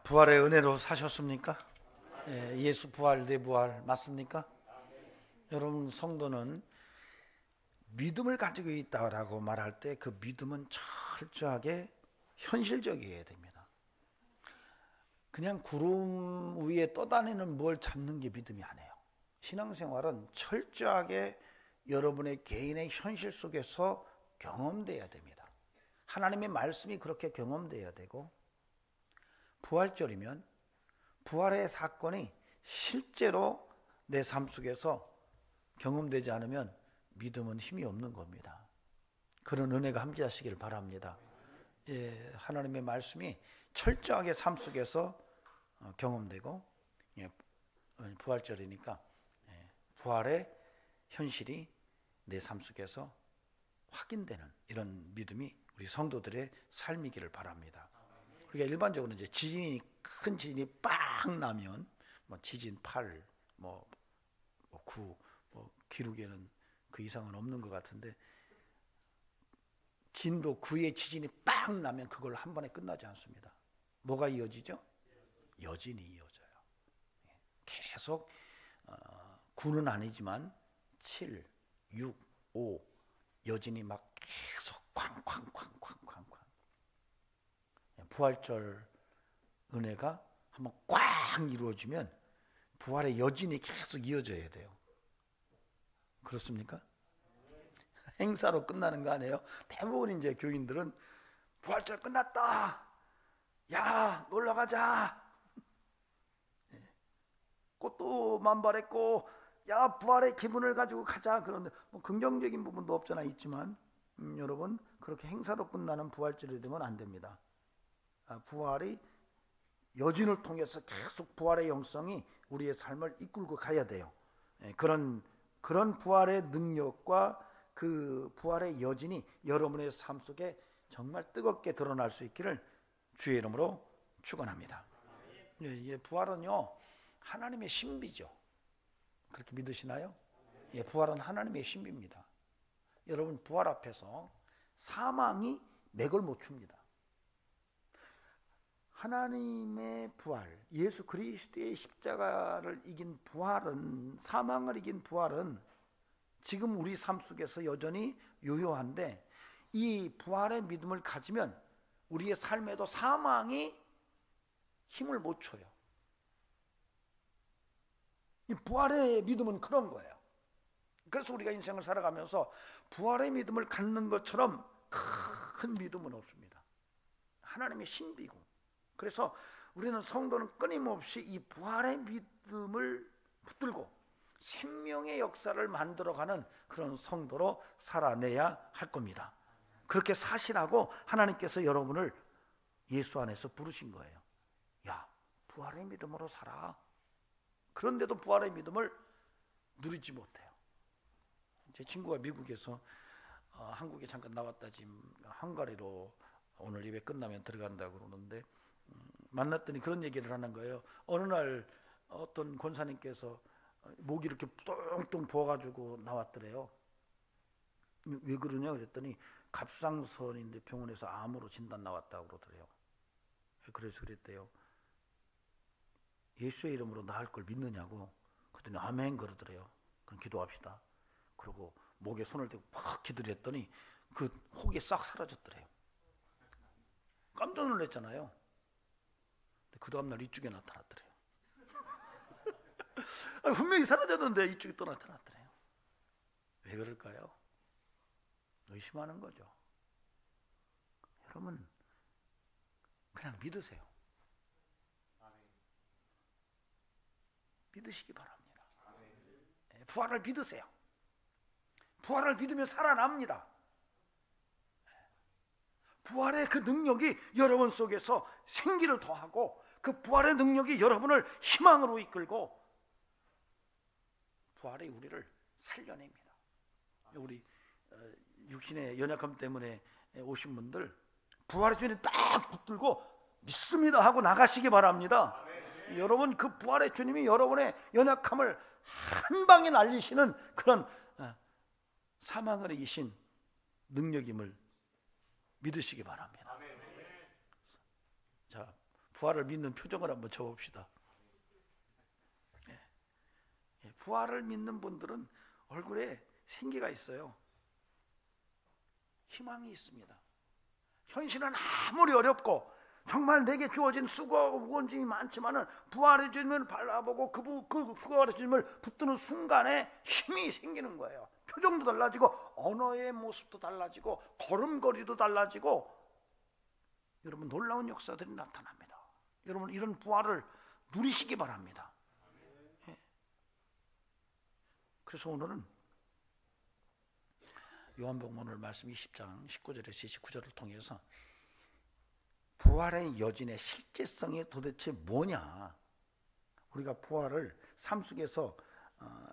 부활의 은혜로 사셨습니까? 예수 부활, 내 부활 맞습니까? 여러분, 성도는 믿음을 가지고 있다라고 말할 때 그 믿음은 철저하게 현실적이어야 됩니다. 그냥 구름 위에 떠다니는 뭘 잡는 게 믿음이 아니에요. 신앙생활은 철저하게 여러분의 개인의 현실 속에서 경험돼야 됩니다. 하나님의 말씀이 그렇게 경험돼야 되고, 부활절이면 부활의 사건이 실제로 내 삶 속에서 경험되지 않으면 믿음은 힘이 없는 겁니다. 그런 은혜가 함께하시길 바랍니다. 하나님의 말씀이 철저하게 삶 속에서 경험되고, 부활절이니까 부활의 현실이 내 삶 속에서 확인되는 이런 믿음이 우리 성도들의 삶이기를 바랍니다. 그러니까 일반적으로 이제 큰 지진이 빵 나면 지진 8, 9, 기록에는 그 이상은 없는 것 같은데, 진도 9의 지진이 빵 나면 그걸 한 번에 끝나지 않습니다. 뭐가 이어지죠? 여진이 이어져요. 계속 9는 아니지만 7, 6, 5 여진이 막 계속 쾅쾅쾅쾅쾅쾅. 부활절 은혜가 한번 꽉 이루어지면 부활의 여진이 계속 이어져야 돼요. 그렇습니까? 행사로 끝나는 거 아니에요? 대부분 이제 교인들은 부활절 끝났다, 야 놀러 가자, 꽃도 만발했고, 야 부활의 기분을 가지고 가자. 그런데 긍정적인 부분도 없잖아 있지만, 여러분, 그렇게 행사로 끝나는 부활절이 되면 안 됩니다. 부활이 여진을 통해서 계속 부활의 영성이 우리의 삶을 이끌고 가야 돼요. 그런 부활의 능력과 그 부활의 여진이 여러분의 삶 속에 정말 뜨겁게 드러날 수 있기를 주의 이름으로 축원합니다. 부활은요, 하나님의 신비죠. 그렇게 믿으시나요? 부활은 하나님의 신비입니다. 여러분, 부활 앞에서 사망이 맥을 못 춥니다. 하나님의 부활, 예수 그리스도의 십자가를 이긴 부활은, 사망을 이긴 부활은 지금 우리 삶 속에서 여전히 유효한데, 이 부활의 믿음을 가지면 우리의 삶에도 사망이 힘을 못 줘요. 이 부활의 믿음은 그런 거예요. 그래서 우리가 인생을 살아가면서 부활의 믿음을 갖는 것처럼 큰 믿음은 없습니다. 하나님의 신비고. 그래서 우리는, 성도는 끊임없이 이 부활의 믿음을 붙들고 생명의 역사를 만들어가는 그런 성도로 살아내야 할 겁니다. 그렇게 사시라고 하나님께서 여러분을 예수 안에서 부르신 거예요. 야, 부활의 믿음으로 살아. 그런데도 부활의 믿음을 누리지 못해요. 제 친구가 미국에서 한국에 잠깐 나왔다 지금 헝가리로 오늘 예배 끝나면 들어간다고 그러는데, 만났더니 그런 얘기를 하는 거예요. 어느 날 어떤 권사님께서 목이 이렇게 뚱뚱 부어가지고 나왔더래요. 왜 그러냐 그랬더니 갑상선인데 병원에서 암으로 진단 나왔다고 그러더래요. 그래서 그랬대요. 예수의 이름으로 나을 걸 믿느냐고. 그랬더니 아멘 그러더래요. 그럼 기도합시다. 그리고 목에 손을 대고 팍 기도를 했더니 그 혹이 싹 사라졌더래요. 깜짝 놀랐잖아요. 그 다음날 이쪽에 나타났더래요. 분명히 사라졌는데 이쪽에 또 나타났더래요. 왜 그럴까요? 의심하는 거죠. 여러분, 그냥 믿으세요. 믿으시기 바랍니다. 부활을 믿으세요. 부활을 믿으면 살아납니다. 부활의 그 능력이 여러분 속에서 생기를 더하고, 그 부활의 능력이 여러분을 희망으로 이끌고 부활이 우리를 살려냅니다. 우리 육신의 연약함 때문에 오신 분들, 부활의 주님 딱 붙들고 믿습니다 하고 나가시기 바랍니다. 여러분, 그 부활의 주님이 여러분의 연약함을 한 방에 날리시는 그런 사망을 이기신 능력임을 믿으시기 바랍니다. 자, 부활을 믿는 표정을 한번 쳐봅시다. 부활을 믿는 분들은 얼굴에 생기가 있어요. 희망이 있습니다. 현실은 아무리 어렵고 정말 내게 주어진 수고하고 무거운 짐이 많지만은 부활의 주님을 바라보고 그 부활의 주님을 붙드는 순간에 힘이 생기는 거예요. 표정도 달라지고 언어의 모습도 달라지고 걸음걸이도 달라지고 여러분 놀라운 역사들이 나타납니다. 여러분 이런 부활을 누리시기 바랍니다. 그래서 오늘은 요한복음 오늘 말씀 20장 19절에서 29절을 통해서 부활의 여진의 실제성이 도대체 뭐냐, 우리가 부활을 삶 속에서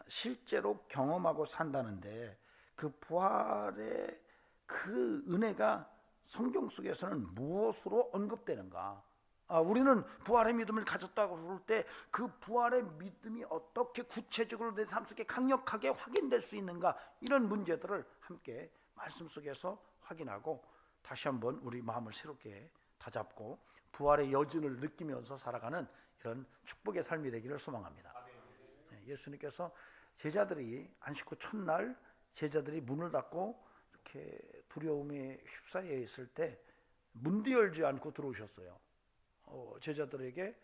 실제로 경험하고 산다는데 그 부활의 그 은혜가 성경 속에서는 무엇으로 언급되는가? 우리는 부활의 믿음을 가졌다고 그럴 때 그 부활의 믿음이 어떻게 구체적으로 내 삶 속에 강력하게 확인될 수 있는가, 이런 문제들을 함께 말씀 속에서 확인하고 다시 한번 우리 마음을 새롭게 다잡고 부활의 여진을 느끼면서 살아가는 이런 축복의 삶이 되기를 소망합니다. 예수님께서 제자들이 안식 후 첫날 제자들이 문을 닫고 이렇게 두려움에 휩싸여 있을 때 문도 열지 않고 들어오셨어요. 제자들에게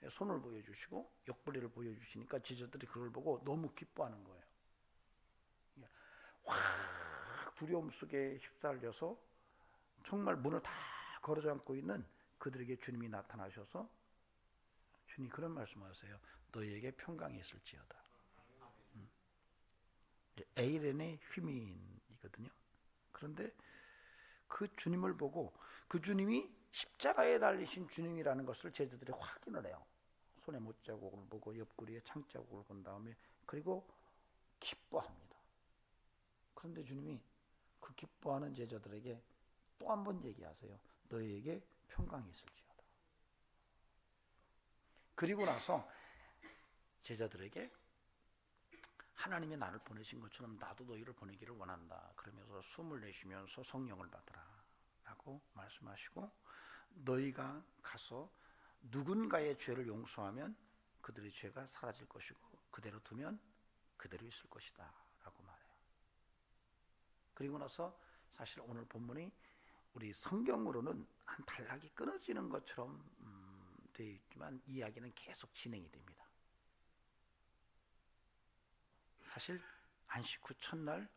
손을 보여주시고 옆구리를 보여주시니까 제자들이 그걸 보고 너무 기뻐하는 거예요. 확 두려움 속에 휩쓸려서 정말 문을 다 걸어 잠고 있는 그들에게 주님이 나타나셔서 주님이 그런 말씀하세요. 너희에게 평강이 있을지어다. 에이렌의 휘민이거든요. 그런데 그 주님을 보고 그 주님이 십자가에 달리신 주님이라는 것을 제자들이 확인을 해요. 손에 못자국을 보고 옆구리에 창자국을 본 다음에 그리고 기뻐합니다. 그런데 주님이 그 기뻐하는 제자들에게 또 한 번 얘기하세요. 너희에게 평강이 있을지어다. 그리고 나서 제자들에게 하나님이 나를 보내신 것처럼 나도 너희를 보내기를 원한다. 그러면서 숨을 내쉬면서 성령을 받으라 라고 말씀하시고, 너희가 가서 누군가의 죄를 용서하면 그들의 죄가 사라질 것이고 그대로 두면 그대로 있을 것이다 라고 말해요. 그리고 나서 사실 오늘 본문이 우리 성경으로는 한 단락이 끊어지는 것처럼 되어 있지만 이야기는 계속 진행이 됩니다. 사실 안식 후 첫날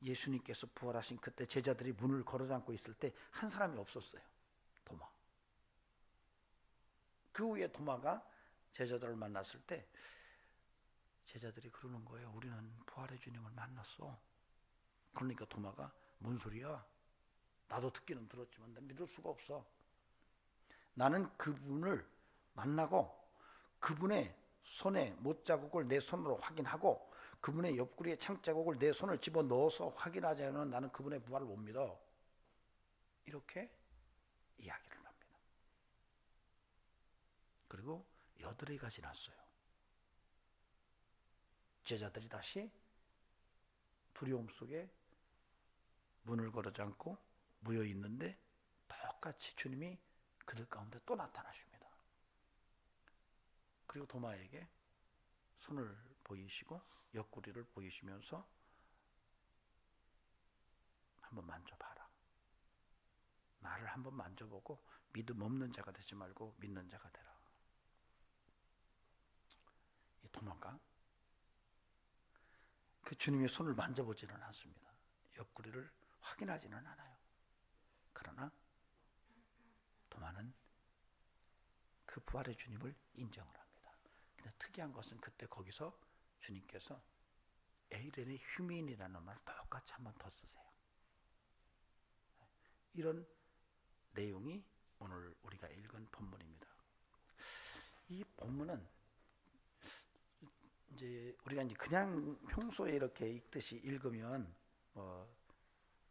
예수님께서 부활하신 그때 제자들이 문을 걸어 잠고 있을 때 한 사람이 없었어요. 도마. 그 후에 도마가 제자들을 만났을 때 제자들이 그러는 거예요. 우리는 부활의 주님을 만났어. 그러니까 도마가 뭔 소리야? 나도 듣기는 들었지만 난 믿을 수가 없어. 나는 그분을 만나고 그분의 손에 못자국을 내 손으로 확인하고 그분의 옆구리에 창자국을 내 손을 집어넣어서 확인하지 않으면 나는 그분의 부활을 못 믿어. 이렇게 이야기를 합니다. 그리고 8해가 지났어요. 제자들이 다시 두려움 속에 문을 걸어 잠고 모여 있는데 똑같이 주님이 그들 가운데 또 나타나십니다. 그리고 도마에게 손을 보이시고 옆구리를 보이시면서 한번 만져봐라. 나를 한번 만져보고 믿음 없는 자가 되지 말고 믿는 자가 되라. 이 도마가 그 주님의 손을 만져보지는 않습니다. 옆구리를 확인하지는 않아요. 그러나 도마는 그 부활의 주님을 인정을 합니다. 근데 특이한 것은 그때 거기서 주님께서 에이렌의 휴민이라는 말을 똑같이 한 번 더 쓰세요. 이런 내용이 오늘 우리가 읽은 본문입니다. 이 본문은 이제 우리가 이제 그냥 평소에 이렇게 읽듯이 읽으면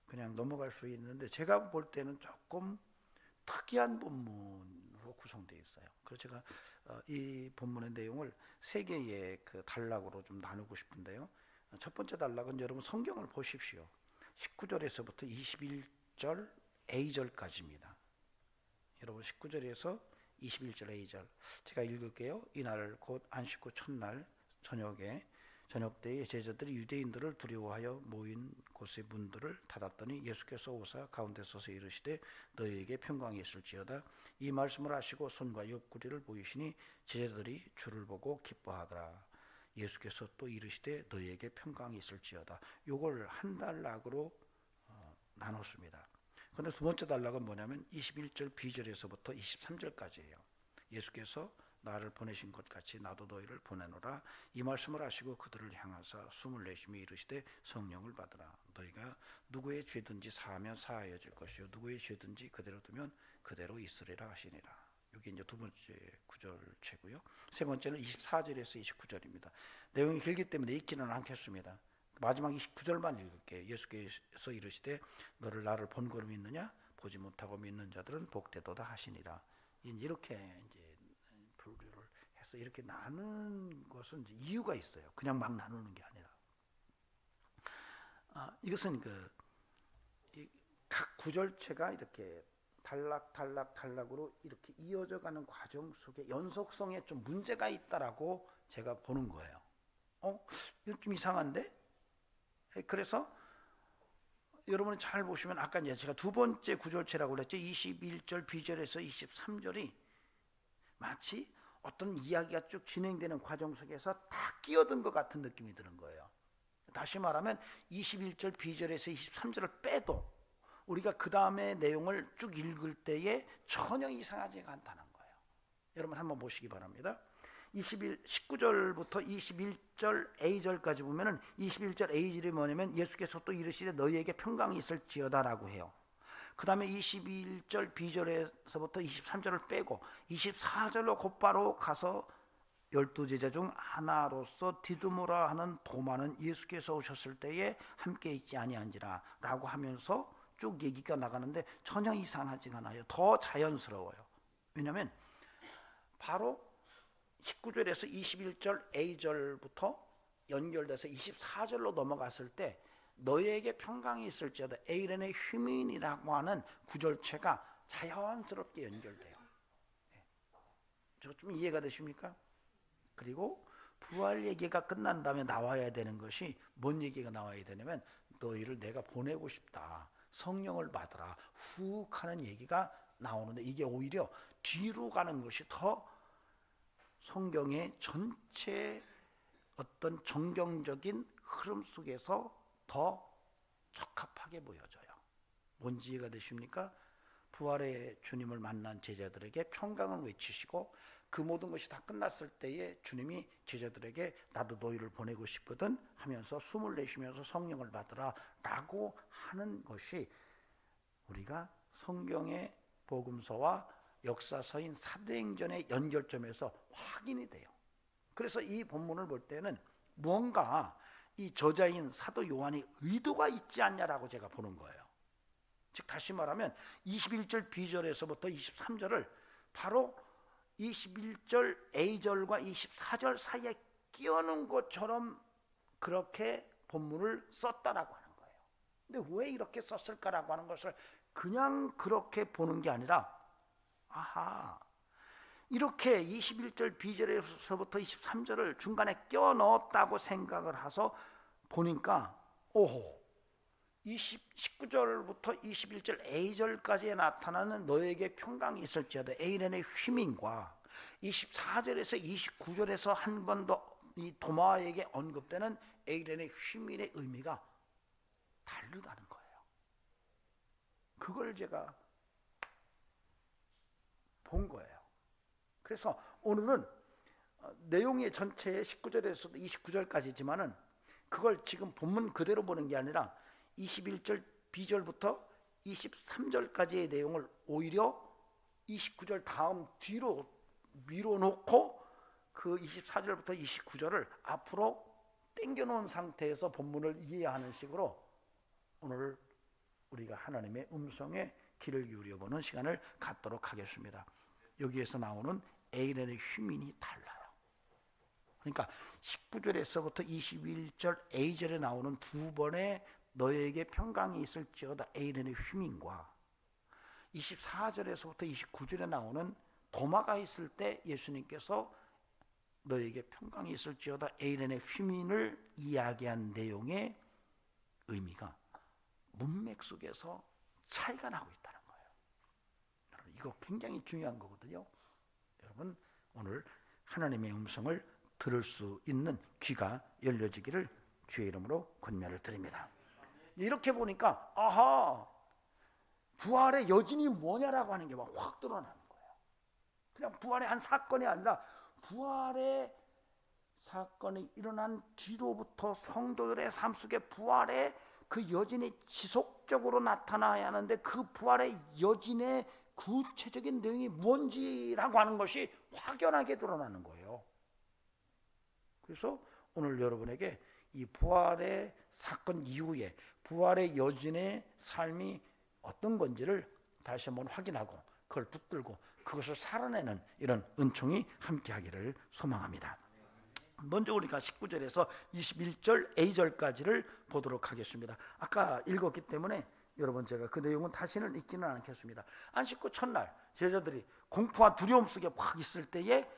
그냥 넘어갈 수 있는데 제가 볼 때는 조금 특이한 본문으로 구성되어 있어요. 그래서 제가 이 본문의 내용을 3개의 그 단락으로 좀 나누고 싶은데요. 첫 번째 단락은 여러분 성경을 보십시오. 19절에서부터 21절 A절까지입니다. 여러분 19절에서 21절 A절 제가 읽을게요. 이날 곧 안식 후 첫날 저녁 때에 제자들이 유대인들을 두려워하여 모인 곳의 문들을 닫았더니 예수께서 오사 가운데 서서 이르시되 너희에게 평강이 있을지어다. 이 말씀을 하시고 손과 옆구리를 보이시니 제자들이 주를 보고 기뻐하더라. 예수께서 또 이르시되 너희에게 평강이 있을지어다. 요걸 한 단락으로 나눴습니다. 그런데 두 번째 단락은 뭐냐면 21절 B절에서부터 23절까지예요. 예수께서 나를 보내신 것 같이 나도 너희를 보내노라. 이 말씀을 하시고 그들을 향하사 숨을 내쉬며 이르시되 성령을 받으라. 너희가 누구의 죄든지 사하면 사하여질 것이요 누구의 죄든지 그대로 두면 그대로 있으리라 하시니라. 여기 이제 두 번째 구절체고요. 세 번째는 24절에서 29절입니다. 내용이 길기 때문에 읽지는 않겠습니다. 마지막 29절만 읽을게요. 예수께서 이르시되 너를 나를 본고로 믿느냐? 보지 못하고 믿는 자들은 복되도다 하시니라. 이렇게 이제 분류를 해서 이렇게 나누는 것은 이제 이유가 있어요. 그냥 막 나누는 게 아니라. 이것은 각 구절체가 이렇게 단락으로 이렇게 이어져가는 과정 속에 연속성에 좀 문제가 있다라고 제가 보는 거예요. 이거 좀 이상한데? 그래서 여러분이 잘 보시면 아까 이제 제가 두 번째 구절체라고 그랬죠. 21절 B절에서 23절이 마치 어떤 이야기가 쭉 진행되는 과정 속에서 다 끼어든 것 같은 느낌이 드는 거예요. 다시 말하면 21절 B절에서 23절을 빼도 우리가 그 다음에 내용을 쭉 읽을 때에 전혀 이상하지가 않다는 거예요. 여러분 한번 보시기 바랍니다. 19절부터 21절 A절까지 보면은 21절 A절이 뭐냐면 예수께서 또 이르시되 너희에게 평강이 있을지어다라고 해요. 그 다음에 21절 B절에서부터 23절을 빼고 24절로 곧바로 가서 12제자 중 하나로서 디두모라 하는 도마는 예수께서 오셨을 때에 함께 있지 아니한지라 라고 하면서 쭉 얘기가 나가는데 전혀 이상하지가 않아요. 더 자연스러워요. 왜냐하면 바로 19절에서 21절 A절부터 연결돼서 24절로 넘어갔을 때 너희에게 평강이 있을지어다 에이렌의 휴민이라고 하는 구절체가 자연스럽게 연결돼요. 저 좀 이해가 되십니까? 그리고 부활 얘기가 끝난 다음에 나와야 되는 것이 뭔 얘기가 나와야 되냐면 너희를 내가 보내고 싶다. 성령을 받으라. 훅 하는 얘기가 나오는데 이게 오히려 뒤로 가는 것이 더 성경의 전체 어떤 정경적인 흐름 속에서 더 적합하게 보여져요. 뭔지 이해가 되십니까? 부활의 주님을 만난 제자들에게 평강을 외치시고 그 모든 것이 다 끝났을 때에 주님이 제자들에게 나도 너희를 보내고 싶거든 하면서 숨을 내쉬면서 성령을 받으라 라고 하는 것이 우리가 성경의 복음서와 역사서인 사도행전의 연결점에서 확인이 돼요. 그래서 이 본문을 볼 때는 무언가 이 저자인 사도 요한이 의도가 있지 않냐라고 제가 보는 거예요. 즉 다시 말하면 21절 B절에서부터 23절을 바로 21절 A절과 24절 사이에 끼워놓은 것처럼 그렇게 본문을 썼다라고 하는 거예요. 근데 왜 이렇게 썼을까라고 하는 것을 그냥 그렇게 보는 게 아니라 이렇게 21절 B절에서부터 23절을 중간에 껴 넣었다고 생각을 해서 보니까 19절부터 21절 A절까지에 나타나는 너에게 평강이 있을지어다 에이렌의 휘민과 24절에서 29절에서 한 번 더 이 도마에게 언급되는 에이렌의 휘민의 의미가 다르다는 거예요. 그걸 제가 본 거예요. 그래서 오늘은 내용의 전체의 19절에서 29절까지지만은 그걸 지금 본문 그대로 보는 게 아니라 21절 B절부터 23절까지의 내용을 오히려 29절 다음 뒤로 밀어놓고 그 24절부터 29절을 앞으로 당겨놓은 상태에서 본문을 이해하는 식으로 오늘 우리가 하나님의 음성에 귀를 기울여보는 시간을 갖도록 하겠습니다. 여기에서 나오는 에이렌의 휴민이 달라요. 그러니까 19절에서부터 21절 A절에 나오는 두 번의 너에게 평강이 있을지어다 에이렌의 휴민과 24절에서부터 29절에 나오는 도마가 있을 때 예수님께서 너에게 평강이 있을지어다 에이렌의 휘민을 이야기한 내용의 의미가 문맥 속에서 차이가 나고 있다는 거예요. 여러분, 이거 굉장히 중요한 거거든요. 여러분, 오늘 하나님의 음성을 들을 수 있는 귀가 열려지기를 주의 이름으로 권면을 드립니다. 이렇게 보니까 아하, 부활의 여진이 뭐냐라고 하는 게 막 확 드러나는 거예요. 그냥 부활의 한 사건이 아니라 부활의 사건이 일어난 뒤로부터 성도들의 삶 속에 부활의 그 여진이 지속적으로 나타나야 하는데 그 부활의 여진의 구체적인 내용이 뭔지라고 하는 것이 확연하게 드러나는 거예요. 그래서 오늘 여러분에게 이 부활의 사건 이후에 부활의 여진의 삶이 어떤 건지를 다시 한번 확인하고 그걸 붙들고 그것을 살아내는 이런 은총이 함께하기를 소망합니다. 먼저 우리가 19절에서 21절 A절까지를 보도록 하겠습니다. 아까 읽었기 때문에 여러분 제가 그 내용은 다시는 읽지는 않겠습니다. 안식구 첫날 제자들이 공포와 두려움 속에 확 있을 때에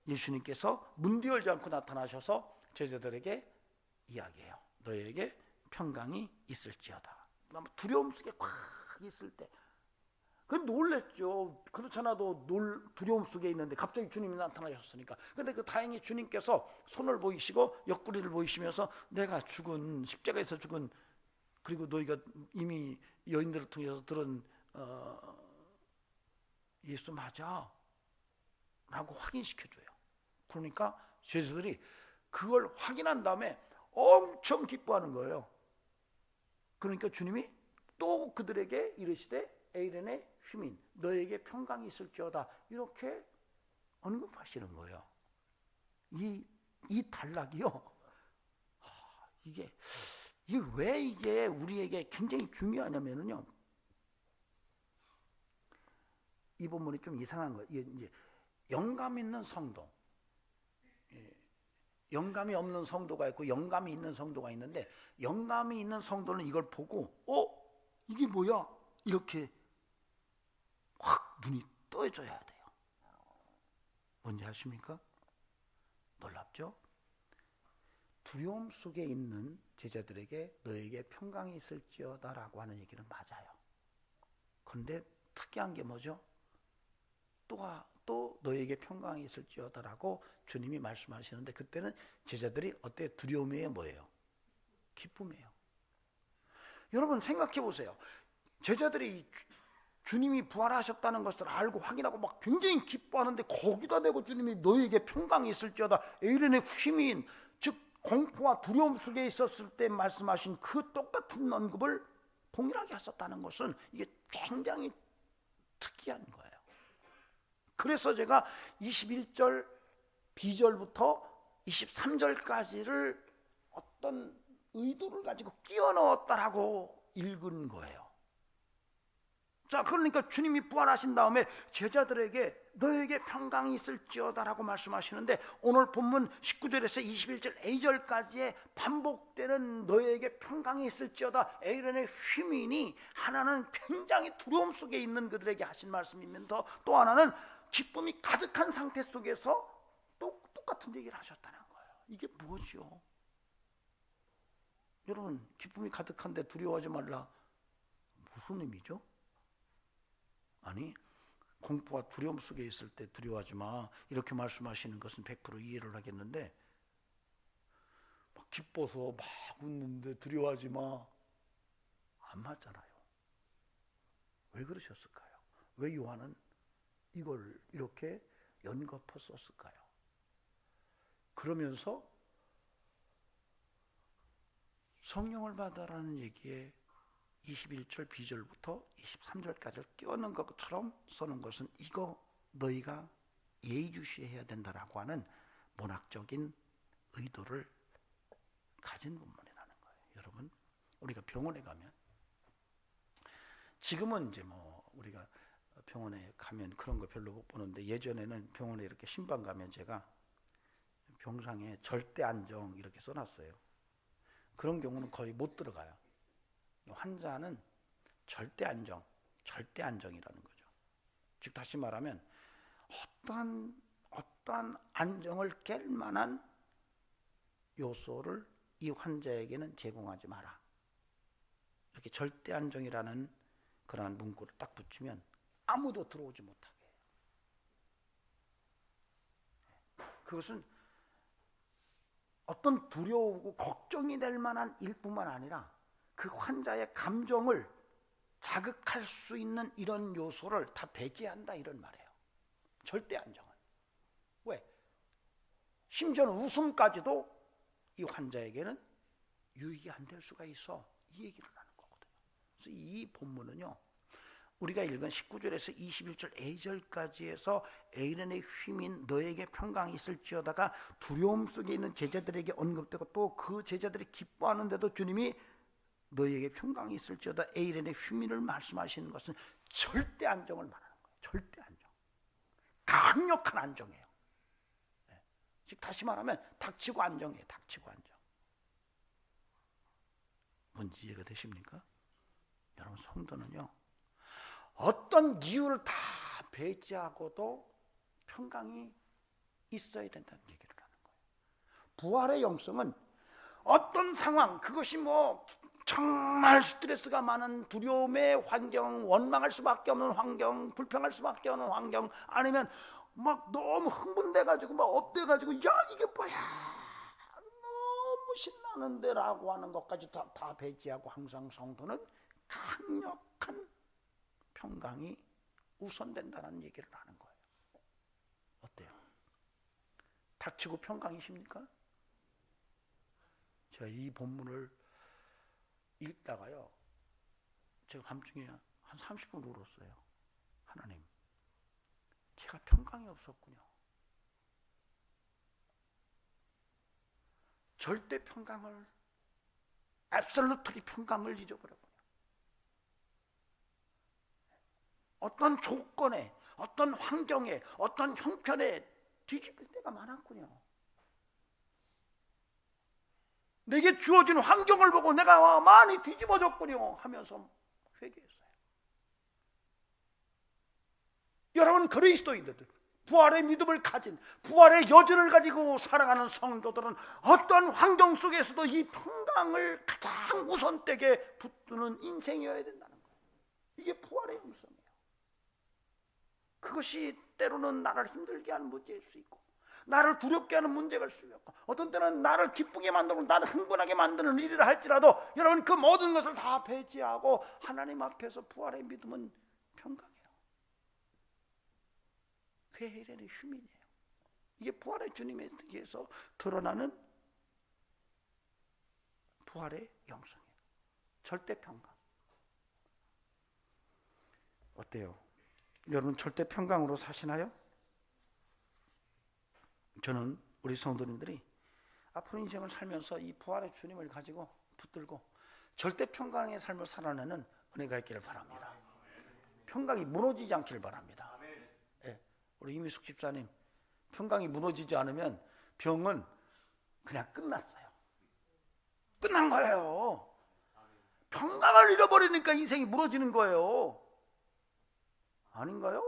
예수님께서 문뒤열지 않고 나타나셔서 제자들에게 이야기해요. 너희에게 평강이 있을지어다. 두려움 속에 확 있을 때 그 놀랬죠. 그렇잖아도 두려움 속에 있는데 갑자기 주님이 나타나셨으니까. 근데 그 다행히 주님께서 손을 보이시고 옆구리를 보이시면서 내가 죽은 십자가에서 죽은 그리고 너희가 이미 여인들을 통해서 들은 예수 맞아 라고 확인시켜줘요. 그러니까 제자들이 그걸 확인한 다음에 엄청 기뻐하는 거예요. 그러니까 주님이 또 그들에게 이르시되 에이렌의 휘민 너에게 평강이 있을지어다 이렇게 언급하시는 거예요. 이 단락이요. 이게 왜 이게 우리에게 굉장히 중요하냐면요. 이 본문이 좀 이상한 거예요. 이제 영감 있는 성도, 영감이 없는 성도가 있고 영감이 있는 성도가 있는데 영감이 있는 성도는 이걸 보고 이게 뭐야? 이렇게 확 눈이 떠져야 돼요. 뭔지 아십니까? 놀랍죠? 두려움 속에 있는 제자들에게 너에게 평강이 있을지어다 라고 하는 얘기는 맞아요. 그런데 특이한 게 뭐죠? 또 너에게 평강이 있을지어다 라고 주님이 말씀하시는데 그때는 제자들이 어때요? 두려움이에요? 뭐예요? 기쁨이에요. 여러분 생각해 보세요. 제자들이 주님이 부활하셨다는 것을 알고 확인하고 막 굉장히 기뻐하는데 거기다 대고 주님이 너에게 평강이 있을지어다 에이렌의 휘민 즉 공포와 두려움 속에 있었을 때 말씀하신 그 똑같은 언급을 동일하게 하셨다는 것은 이게 굉장히 특이한 거예요. 그래서 제가 21절 B절부터 23절까지를 어떤 의도를 가지고 끼워 넣었다라고 읽은 거예요. 자, 그러니까 주님이 부활하신 다음에 제자들에게 너에게 평강이 있을지어다라고 말씀하시는데 오늘 본문 19절에서 21절 A절까지의 반복되는 너에게 평강이 있을지어다 에이렌의 휘민이 하나는 굉장히 두려움 속에 있는 그들에게 하신 말씀이면서 또 하나는 기쁨이 가득한 상태 속에서 똑같은 얘기를 하셨다는 거예요. 이게 무엇이요? 여러분 기쁨이 가득한데 두려워하지 말라 무슨 의미죠? 아니 공포와 두려움 속에 있을 때 두려워하지 마 이렇게 말씀하시는 것은 100% 이해를 하겠는데 막 기뻐서 막 웃는데 두려워하지 마 안 맞잖아요. 왜 그러셨을까요? 왜 요한은 이걸 이렇게 연거푸 썼을까요? 그러면서 성령을 받아라는 얘기에 21절 B절부터 23절까지를 끼얹는 것처럼 써는 것은 이거 너희가 예의주시해야 된다라고 하는 문학적인 의도를 가진 본문이라는 거예요. 여러분 우리가 병원에 가면 지금은 이제 뭐 우리가 병원에 가면 그런 거 별로 못 보는데 예전에는 병원에 이렇게 신방 가면 제가 병상에 절대 안정 이렇게 써놨어요. 그런 경우는 거의 못 들어가요. 환자는 절대 안정이라는 거죠. 즉 다시 말하면 어떠한 안정을 깰 만한 요소를 이 환자에게는 제공하지 마라. 이렇게 절대 안정이라는 그러한 문구를 딱 붙이면 아무도 들어오지 못하게 해요. 그것은 어떤 두려우고 걱정이 될 만한 일뿐만 아니라 그 환자의 감정을 자극할 수 있는 이런 요소를 다 배제한다, 이런 말이에요. 절대 안정은. 왜? 심지어는 웃음까지도 이 환자에게는 유익이 안 될 수가 있어. 이 얘기를 하는 거거든요. 그래서 이 본문은요, 우리가 읽은 19절에서 21절 A절까지 해서 에이렌의 휘민 너에게 평강이 있을지어다가 두려움 속에 있는 제자들에게 언급되고 또 그 제자들이 기뻐하는데도 주님이 너에게 평강이 있을지어다 에이렌의 휘민을 말씀하시는 것은 절대 안정을 말하는 거예요. 절대 안정. 강력한 안정이에요. 즉 다시 말하면 닥치고 안정이에요. 닥치고 안정. 뭔지 이해가 되십니까? 여러분, 성도는요, 어떤 이유를 다 배제하고도 평강이 있어야 된다는 얘기를 하는 거예요. 부활의 영성은 어떤 상황, 그것이 뭐 정말 스트레스가 많은 두려움의 환경, 원망할 수밖에 없는 환경, 불평할 수밖에 없는 환경, 아니면 막 너무 흥분돼가지고 막 업돼가지고 야 이게 뭐야 너무 신나는데 라고 하는 것까지 다 배제하고 항상 성도는 강력한 평강이 우선된다는 얘기를 하는 거예요. 어때요? 닥치고 평강이십니까? 제가 이 본문을 읽다가요, 제가 밤중에 한 30분 울었어요. 하나님, 제가 평강이 없었군요. 절대 평강을, 앱솔루트리 평강을 잊어버렸군요. 어떤 조건에, 어떤 환경에, 어떤 형편에 뒤집힐 때가 많았군요. 내게 주어진 환경을 보고 내가 많이 뒤집어졌군요 하면서 회개했어요. 여러분, 그리스도인들, 부활의 믿음을 가진, 부활의 여전을 가지고 살아가는 성도들은 어떤 환경 속에서도 이 평강을 가장 우선되게 붙드는 인생이어야 된다는 거예요. 이게 부활의 영성이에요. 그것이 때로는 나를 힘들게 하는 문제일 수 있고, 나를 두렵게 하는 문제가 수 있고, 어떤 때는 나를 기쁘게 만들고 나를 흥분하게 만드는 일이라 할지라도 여러분, 그 모든 것을 다 배제하고 하나님 앞에서 부활의 믿음은 평강이에요. 회일의 휴민이에요. 이게 부활의 주님에 의해서 드러나는 부활의 영성이에요. 절대 평강. 어때요? 여러분, 절대 평강으로 사시나요? 저는 우리 성도님들이 앞으로 인생을 살면서 이 부활의 주님을 가지고 붙들고 절대 평강의 삶을 살아내는 은혜가 있기를 바랍니다. 평강이 무너지지 않기를 바랍니다. 예, 우리 이미숙 집사님, 평강이 무너지지 않으면 병은 그냥 끝났어요. 끝난 거예요. 평강을 잃어버리니까 인생이 무너지는 거예요. 아닌가요?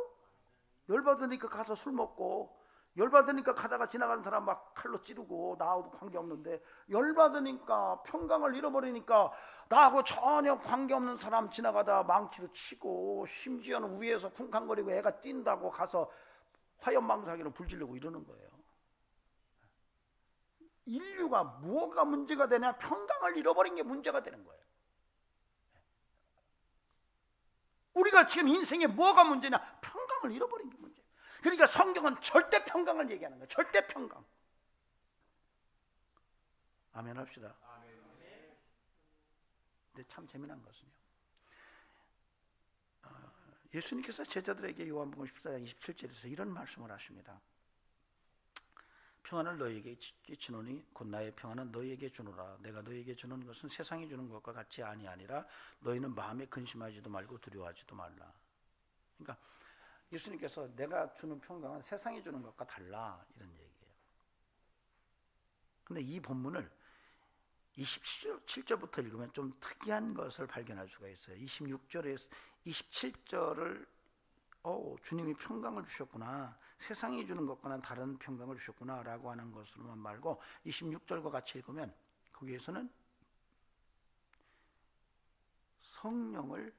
열받으니까 가서 술 먹고, 열받으니까 가다가 지나가는 사람 막 칼로 찌르고 나하고도 관계없는데, 열받으니까 평강을 잃어버리니까 나하고 전혀 관계없는 사람 지나가다 망치로 치고, 심지어는 위에서 쿵쾅거리고 애가 뛴다고 가서 화염방사기로 불지르고 이러는 거예요. 인류가 뭐가 문제가 되냐? 평강을 잃어버린 게 문제가 되는 거예요. 우리가 지금 인생에 뭐가 문제냐? 평강을 잃어버린 게 문제예요. 그러니까 성경은 절대 평강을 얘기하는 거예요. 절대 평강. 아멘 합시다. 근데 참 재미난 것은요, 예수님께서 제자들에게 요한복음 14장 27절에서 이런 말씀을 하십니다. 평안을 너희에게 끼치노니 곧 나의 평안은 너희에게 주노라. 내가 너희에게 주는 것은 세상이 주는 것과 같이 아니하니라. 너희는 마음에 근심하지도 말고 두려워하지도 말라. 그러니까 예수님께서 내가 주는 평강은 세상이 주는 것과 달라, 이런 얘기예요. 근데 이 본문을 27절부터 읽으면 좀 특이한 것을 발견할 수가 있어요. 26절에서 27절을 주님이 평강을 주셨구나, 세상이 주는 것과는 다른 평강을 주셨구나 라고 하는 것으로만 말고 26절과 같이 읽으면 거기에서는 성령을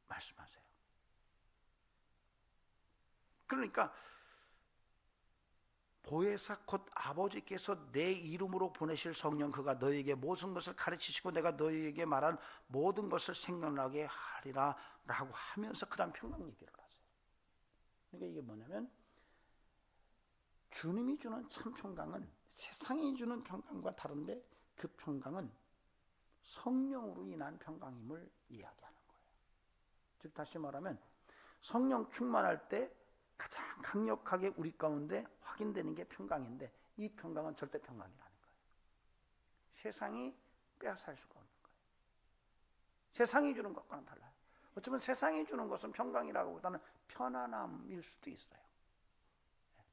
말씀하세요. 그러니까 보혜사 곧 아버지께서 내 이름으로 보내실 성령, 그가 너희에게 모든 것을 가르치시고 내가 너희에게 말한 모든 것을 생각나게 하리라 라고 하면서 그 다음 평강 얘기를 하세요. 그러니까 이게 뭐냐면 주님이 주는 참 평강은 세상이 주는 평강과 다른데 그 평강은 성령으로 인한 평강임을 이야기하는 거예요. 즉 다시 말하면 성령 충만할 때 가장 강력하게 우리 가운데 확인되는 게 평강인데 이 평강은 절대 평강이라는 거예요. 세상이 빼앗을 수가 없는 거예요. 세상이 주는 것과는 달라요. 어쩌면 세상이 주는 것은 평강이라기보다는 편안함일 수도 있어요.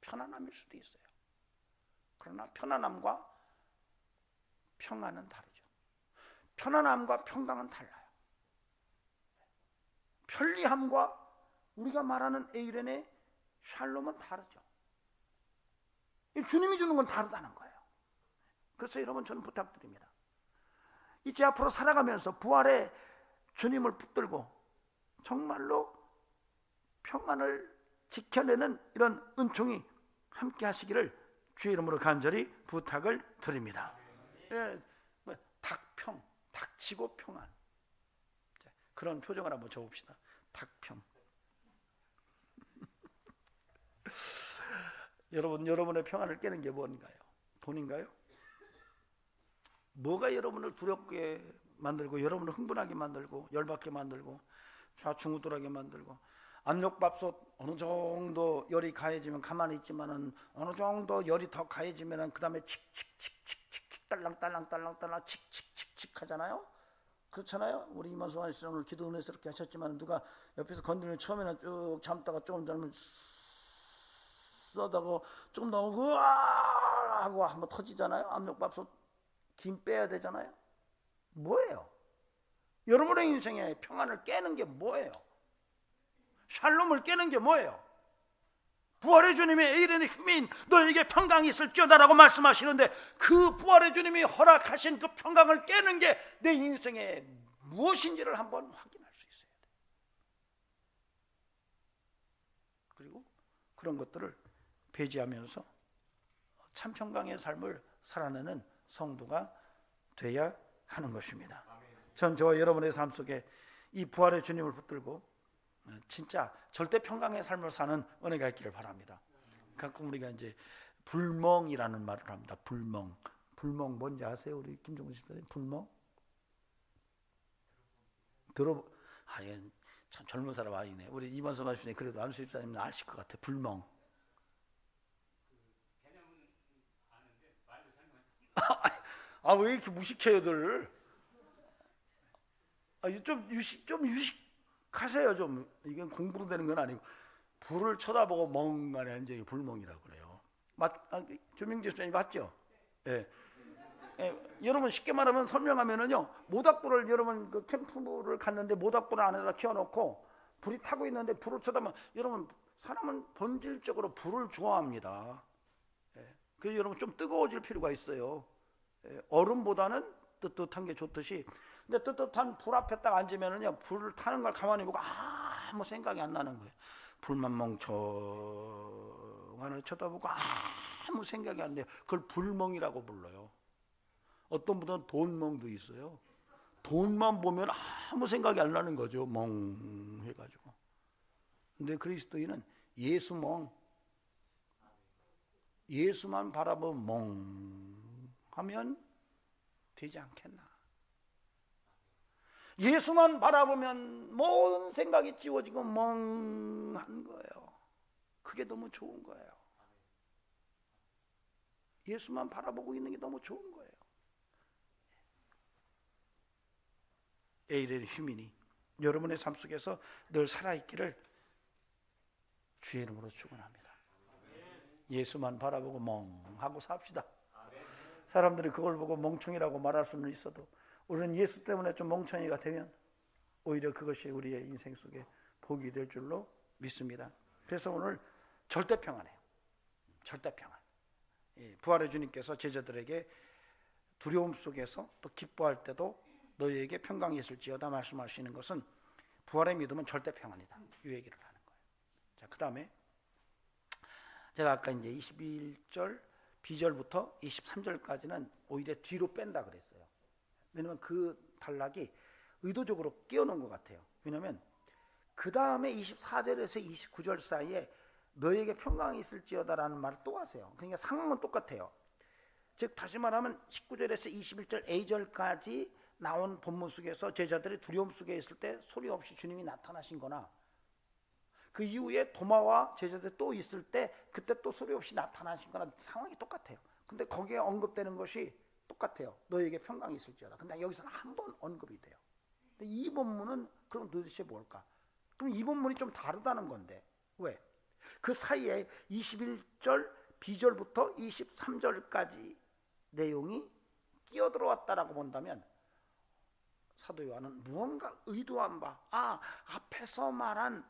편안함일 수도 있어요. 그러나 편안함과 평안은 다르죠. 편안함과 평강은 달라요. 편리함과 우리가 말하는 에이렌의 샬롬은 다르죠. 주님이 주는 건 다르다는 거예요. 그래서 여러분 저는 부탁드립니다. 이제 앞으로 살아가면서 부활의 주님을 붙들고 정말로 평안을 지켜내는 이런 은총이 함께 하시기를 주의 이름으로 간절히 부탁을 드립니다. 닭평, 닥치고 평안. 그런 표정을 한번 줘봅시다. 닭평. 여러분의 평안을 깨는 게 뭔가요? 돈인가요? 뭐가 여러분을 두렵게 만들고 여러분을 흥분하게 만들고 열받게 만들고 좌충우돌하게 만들고 압력밥솥 어느 정도 열이 가해지면 가만히 있지만은 어느 정도 열이 더 가해지면은 그 다음에 칙칙칙칙칙 딸랑딸랑딸랑딸랑 칙칙칙칙 하잖아요. 그렇잖아요. 우리 이만수환 씨는 오늘 기도 은혜스럽게 하셨지만 누가 옆에서 건드리면 처음에는 쭉 참다가 조금 전면 쏘다고 조금 너무 으아 하고 한번 터지잖아요. 압력밥솥 김 빼야 되잖아요. 뭐예요? 여러분의 인생에 평안을 깨는 게 뭐예요? 샬롬을 깨는 게 뭐예요? 부활의 주님의 에이렌의 힘인 너에게 평강이 있을지어다라고 말씀하시는데 그 부활의 주님이 허락하신 그 평강을 깨는 게 내 인생에 무엇인지를 한번 확인할 수 있어야 돼요. 그리고 그런 것들을 배제하면서 참 평강의 삶을 살아내는 성도가 돼야 하는 것입니다. 전 저와 여러분의 삶 속에 이 부활의 주님을 붙들고 진짜 절대 평강의 삶을 사는 은혜가 있기를 바랍니다. 가끔 우리가 이제 불멍이라는 말을 합니다. 불멍 뭔지 아세요? 우리 김종훈 집사님 불멍? 참 젊은 사람 아니네. 우리 이만수 마십님 그래도 안수 집사님은 아실 것 같아. 불멍. 왜 이렇게 무식해요들? 좀 유식하세요 좀. 이건 공부로 되는 건 아니고 불을 쳐다보고 멍하네 이제 불멍이라고 그래요. 조명재 집사님 맞죠? 예. 여러분 쉽게 말하면 설명하면은요 모닥불을 여러분 그 캠프를 갔는데 모닥불을 안에다 켜놓고 불이 타고 있는데 불을 쳐다보면 여러분 사람은 본질적으로 불을 좋아합니다. 그래서 여러분 좀 뜨거워질 필요가 있어요. 얼음보다는 뜨뜻한 게 좋듯이. 근데 뜨뜻한 불 앞에 딱 앉으면은요 불을 타는 걸 가만히 보고 아무 생각이 안 나는 거예요. 불만 멍청하게 쳐다보고 아무 생각이 안 돼요. 그걸 불멍이라고 불러요. 어떤 분은 돈멍도 있어요. 돈만 보면 아무 생각이 안 나는 거죠. 멍해가지고. 근데 그리스도인은 예수만 바라보면 멍하면 되지 않겠나. 예수만 바라보면 모든 생각이 지워지고 멍한 거예요. 그게 너무 좋은 거예요. 예수만 바라보고 있는 게 너무 좋은 거예요. 에이렌 휴민이 여러분의 삶 속에서 늘 살아있기를 주의 이름으로 축원합니다. 예수만 바라보고 멍하고 삽시다. 사람들이 그걸 보고 멍청이라고 말할 수는 있어도 우리는 예수 때문에 좀 멍청이가 되면 오히려 그것이 우리의 인생 속에 복이 될 줄로 믿습니다. 그래서 오늘 절대 평안해요. 절대 평안. 부활의 주님께서 제자들에게 두려움 속에서 또 기뻐할 때도 너희에게 평강이 있을지어다 말씀하시는 것은 부활의 믿음은 절대 평안이다, 이 얘기를 하는 거예요. 자, 그 다음에 제가 아까 이제 21절 B절부터 23절까지는 오히려 뒤로 뺀다 그랬어요. 왜냐면 그 단락이 의도적으로 끼워놓은 것 같아요. 왜냐면 그 다음에 24절에서 29절 사이에 너에게 평강이 있을지어다라는 말을 또 하세요. 그러니까 상황은 똑같아요. 즉 다시 말하면 19절에서 21절 A절까지 나온 본문 속에서 제자들이 두려움 속에 있을 때 소리 없이 주님이 나타나신 거나, 그 이후에 도마와 제자들이 또 있을 때 그때 또 소리 없이 나타나신 거나 상황이 똑같아요. 근데 거기에 언급되는 것이 똑같아요. 너에게 평강이 있을지어다. 근데 여기서는 한 번 언급이 돼요. 근데 이 본문은 그럼 도대체 뭘까? 그럼 이 본문이 좀 다르다는 건데 왜? 그 사이에 21절 B절부터 23절까지 내용이 끼어들어왔다라고 본다면 사도 요한은 무언가 의도한 바, 앞에서 말한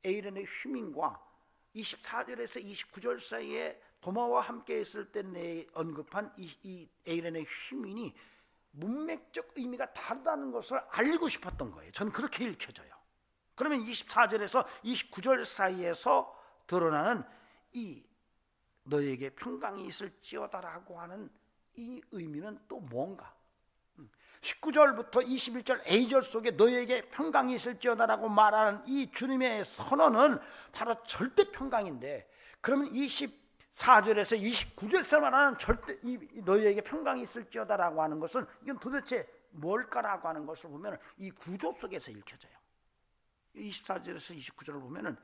에이렌의 휘민과 24절에서 29절 사이에 도마와 함께 있을 때 내 언급한 이 에이렌의 휘민이 문맥적 의미가 다르다는 것을 알고 싶었던 거예요. 저는 그렇게 읽혀져요. 그러면 24절에서 29절 사이에서 드러나는 이 너에게 평강이 있을지어다라고 하는 이 의미는 또 뭔가? 19절부터 21절 A절 속에 너에게 평강이 있을지어다라고 말하는 이 주님의 선언은 바로 절대 평강인데, 그러면 24절에서 29절에서 말하는 절대 너희에게 평강이 있을지어다라고 하는 것은 이건 도대체 뭘까라고 하는 것을 보면 이 구조 속에서 읽혀져요. 24절에서 29절을 보면은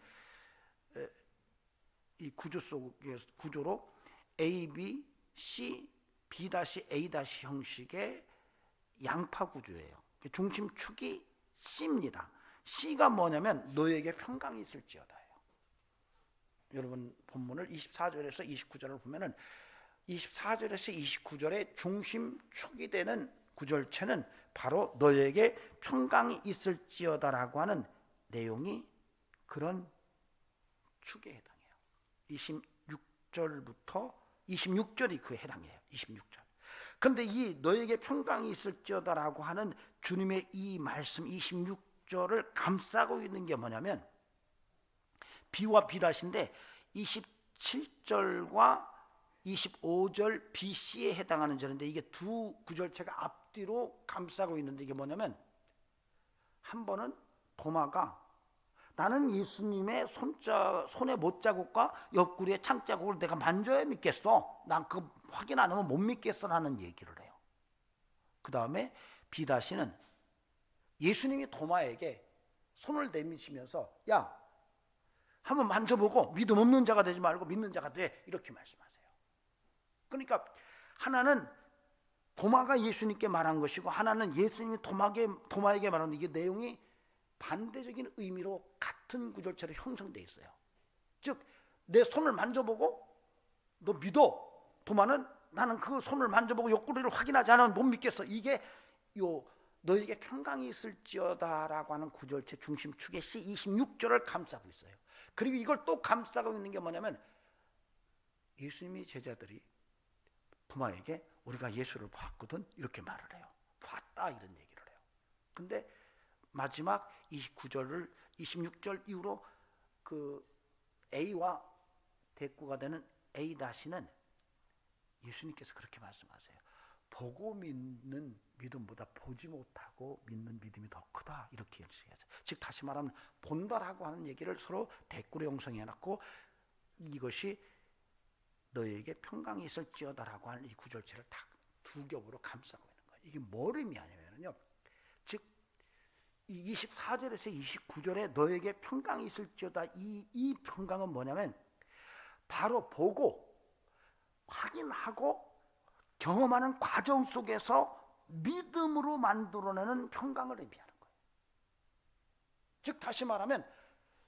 이 구조 속의 구조로 A, B, C, B A 형식의 양파 구조예요. 중심축이 C입니다. C가 뭐냐면 너에게 평강이 있을지어다예요. 여러분 본문을 24절에서 29절을 보면은 24절에서 29절의 중심축이 되는 구절체는 바로 너에게 평강이 있을지어다라고 하는 내용이 그런 축에 해당해요. 26절부터 26절이 그에 해당해요. 26절. 그런데 이 너에게 평강이 있을지어다라고 하는 주님의 이 말씀 26절을 감싸고 있는 게 뭐냐면 B와 B인데 27절과 25절 BC에 해당하는 절인데 이게 두 구절체가 앞뒤로 감싸고 있는데 이게 뭐냐면 한 번은 도마가 나는 예수님의 손에 못자국과 옆구리에 창자국을 내가 만져야 믿겠어. 난 그거 확인 안 하면 못 믿겠어라는 얘기를 해요. 그 다음에 비다시는 예수님이 도마에게 손을 내미시면서 야, 한번 만져보고 믿음 없는 자가 되지 말고 믿는 자가 돼, 이렇게 말씀하세요. 그러니까 하나는 도마가 예수님께 말한 것이고 하나는 예수님이 도마에게 말하는, 이게 내용이 반대적인 의미로 같은 구절체로 형성되어 있어요. 즉 내 손을 만져보고 너 믿어. 도마는 나는 그 손을 만져보고 옆구리를 확인하지 않으면 못 믿겠어. 이게 너에게 평강이 있을지어다라고 하는 구절체 중심축의 C 26절을 감싸고 있어요. 그리고 이걸 또 감싸고 있는 게 뭐냐면 예수님이 제자들이 도마에게 우리가 예수를 봤거든 이렇게 말을 해요. 봤다 이런 얘기를 해요. 근데 마지막 26절 이후로 그 A와 대꾸가 되는 A-는 예수님께서 그렇게 말씀하세요. 보고 믿는 믿음보다 보지 못하고 믿는 믿음이 더 크다, 이렇게 얘기하세요. 즉 다시 말하면 본다라고 하는 얘기를 서로 대꾸로 형성해놨고 이것이 너에게 평강이 있을지어다라고 하는 이 구절체를 딱 두 겹으로 감싸고 있는 거예요. 이게 뭘 의미하냐면요, 즉 이 24절에서 29절에 너에게 평강이 있을지어다, 이 평강은 뭐냐면 바로 보고 확인하고 경험하는 과정 속에서 믿음으로 만들어내는 평강을 의미하는 거예요. 즉 다시 말하면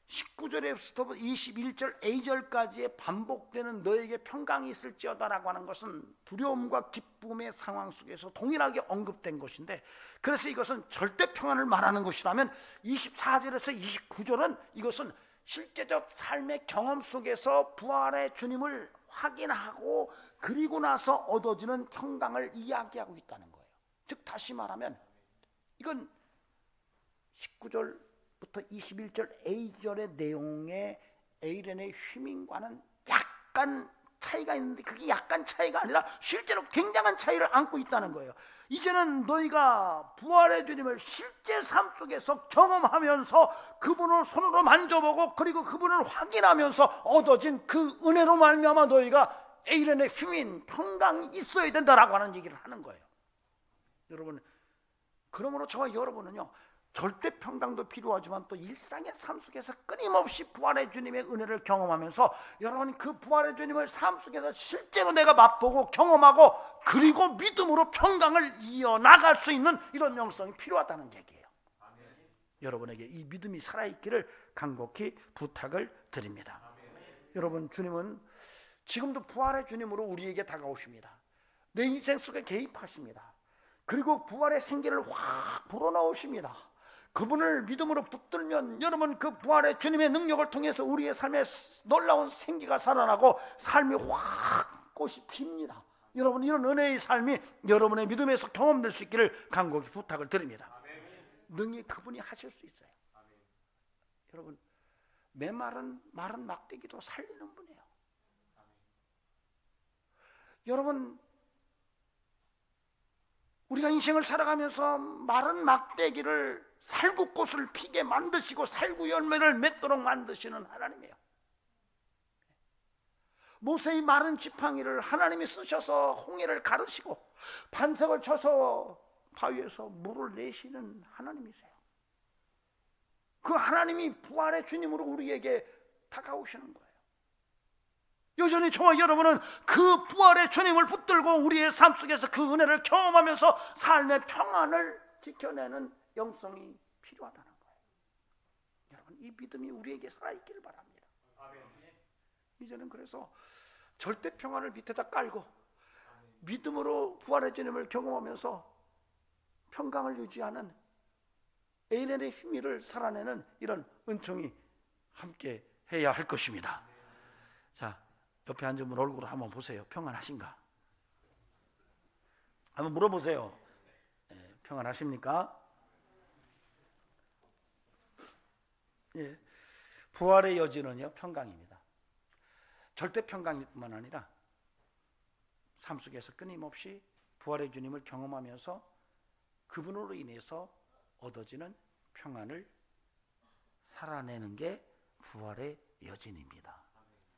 19절에서부터 21절 A절까지의 반복되는 너에게 평강이 있을지어다라고 하는 것은 두려움과 기쁨의 상황 속에서 동일하게 언급된 것인데, 그래서 이것은 절대 평안을 말하는 것이라면 24절에서 29절은 이것은 실제적 삶의 경험 속에서 부활의 주님을 확인하고 그리고 나서 얻어지는 평강을 이야기하고 있다는 거예요. 즉 다시 말하면 이건 19절부터 21절 A절의 내용의 에이렌의 휘민과는 약간 차이가 있는데, 그게 약간 차이가 아니라 실제로 굉장한 차이를 안고 있다는 거예요. 이제는 너희가 부활의 주님을 실제 삶 속에서 경험하면서 그분을 손으로 만져보고 그리고 그분을 확인하면서 얻어진 그 은혜로 말미암아 너희가 에이렌의 휘민 평강이 있어야 된다라고 하는 얘기를 하는 거예요. 여러분, 그러므로 저와 여러분은요, 절대 평강도 필요하지만 또 일상의 삶 속에서 끊임없이 부활의 주님의 은혜를 경험하면서 여러분 그 부활의 주님을 삶 속에서 실제로 내가 맛보고 경험하고 그리고 믿음으로 평강을 이어나갈 수 있는 이런 영성이 필요하다는 얘기예요. 아멘. 여러분에게 이 믿음이 살아있기를 간곡히 부탁을 드립니다. 아멘. 여러분, 주님은 지금도 부활의 주님으로 우리에게 다가오십니다. 내 인생 속에 개입하십니다. 그리고 부활의 생기를 확 불어넣으십니다. 그분을 믿음으로 붙들면 여러분 그 부활의 주님의 능력을 통해서 우리의 삶에 놀라운 생기가 살아나고 삶이 확 꽃이 핍니다. 여러분, 이런 은혜의 삶이 여러분의 믿음에서 경험될 수 있기를 간곡히 부탁을 드립니다. 능히 그분이 하실 수 있어요. 여러분, 메마른 마른 막대기도 살리는 분이에요. 여러분, 우리가 인생을 살아가면서 마른 막대기를 살구꽃을 피게 만드시고 살구 열매를 맺도록 만드시는 하나님이에요. 모세의 마른 지팡이를 하나님이 쓰셔서 홍해를 가르시고 반석을 쳐서 바위에서 물을 내시는 하나님이세요. 그 하나님이 부활의 주님으로 우리에게 다가오시는 거예요. 여전히 저와 여러분은 그 부활의 주님을 붙들고 우리의 삶 속에서 그 은혜를 경험하면서 삶의 평안을 지켜내는 영성이 필요하다는 거예요. 여러분, 이 믿음이 우리에게 살아있기를 바랍니다. 이제는 그래서 절대 평안을 밑에다 깔고 믿음으로 부활의 주님을 경험하면서 평강을 유지하는 에이렌의 힘을 살아내는 이런 은총이 함께 해야 할 것입니다. 자, 옆에 앉은 분 얼굴을 한번 보세요. 평안하신가? 한번 물어보세요. 평안하십니까? 예. 부활의 여지는요, 평강입니다. 절대 평강뿐만 아니라 삶 속에서 끊임없이 부활의 주님을 경험하면서 그분으로 인해서 얻어지는 평안을 살아내는 게 부활의 여진입니다.